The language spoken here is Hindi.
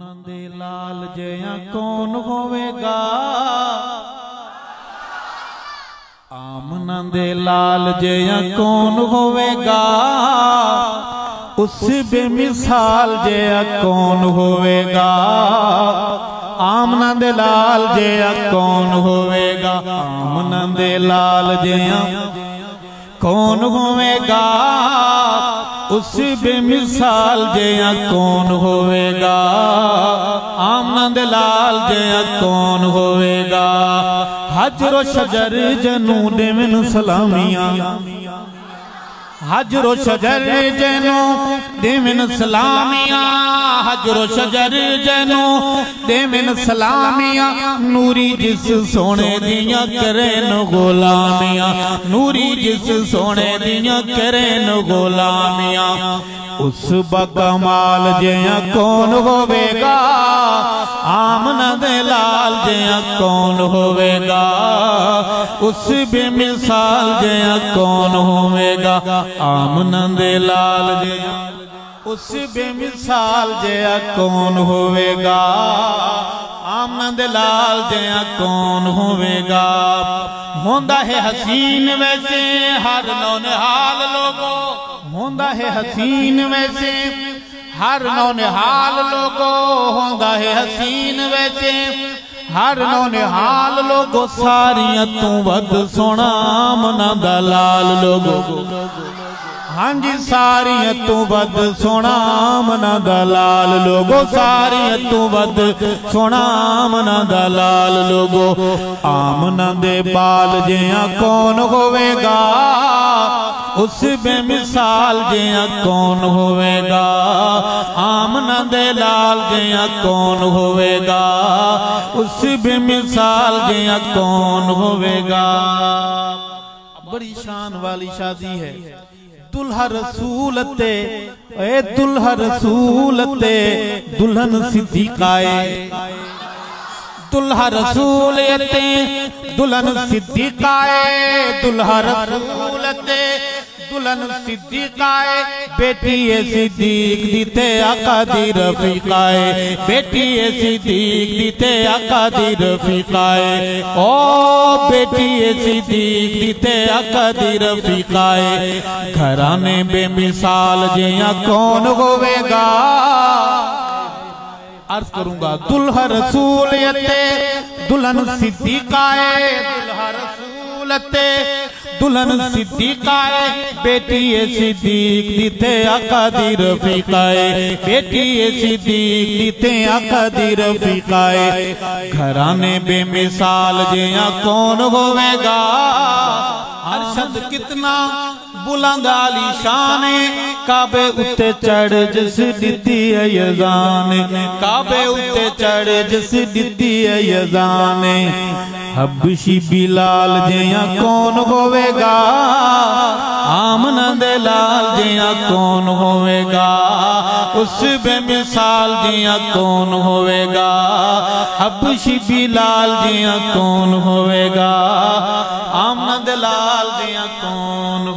दे लाल जिया कौन होवेगा, आमना दे लाल जिया कौन होवेगा, उस बेमिसाल जिया कौन होवेगा। आमना दे लाल जिया कौन होवेगा, आमना दे लाल जिया कौन होवेगा, उस बेमिसाल जिया कौन होवेगा। आमना दे लाल जिया कौन होवेगा। हजरो शजर जनू देवन सलामियां, हजरो शजर जनू देवन सलामियां, हजरो शजर जनू देवन सलामियां। नूरी जिस सोने दियां करे न गुलामियां, नूरी जिस सोने दियां करे न गुलामियां। उस बकमाल जिया कौन होवेगा, आमना दे लाल जिया कौन होवेगा, उस बेमिसाल जिया कौन होवेगा। आमना दे लाल जिया उस बेमिसाल जिया कौन होवेगा, आमना दे लाल जिया कौन होवेगा। होंदा है हसीन वैसे हर नौनिहाल लोगो, होंदा है हसीन वैसे हर नौनिहाल लोगो, होंदा है हसीन वैसे हर नौनिहाल लोगो। सारियां तू वध सोना आमना दा लाल लोगो, हाँ जी सारियां तू वध सोना आमना दा लाल लोगो, सारियां तू वध सोना आमना दा लाल लोगो। आमना दे बाल जिया कौन होवेगा, उस बेमिसाल जिया कौन होवेगा। आमना दे लाल जिया कौन होवेगा, उस बेमिसाल जिया कौन होवेगा। बड़ी शान वाली शादी है। दुल्हा रसूल ते ए दुल्हा रसूल ते दुल्हन सिद्दीकाए, दुल्हा रसूल ते दुल्हन सिद्दीकाए, दुल्हा रसूल ते दुल्हन सिद्दीकाए। बेटी सिद्दीक दीते आका दी रफीकाए, बेटी सिद्दीक दीते आका दी रफीकाए। ओ बेटी सिद्दीक दीते आका दी रफीकाए। घराने बेमिसाल जिया कौन होवेगा। अर्ज करूंगा दुल्हा रसूल ते दुल्हन सिद्दीकाए, दुल्हा रसूल ते दुल्हन सिद्दीकाए। बेटी सिद्दीक दीते आका दी रफीकाए, बेटी सिद्दीक दीते आका दी रफीकाए। घराने बेमिसाल जिया कौन होवेगा। अरशद कितना बुलंद आली शान, काबे उत्ते चढ़ जिस दिती है यज़ान, काबे उत्ते चढ़ जिस दिती है यज़ान। हबशी बिलाल जिया कौन होवेगा, आमना दे लाल जिया कौन होवेगा, उस बेमिसाल जिया कौन होवेगा। हबशी बिलाल जिया कौन होवेगा, आमना दे लाल जिया कौन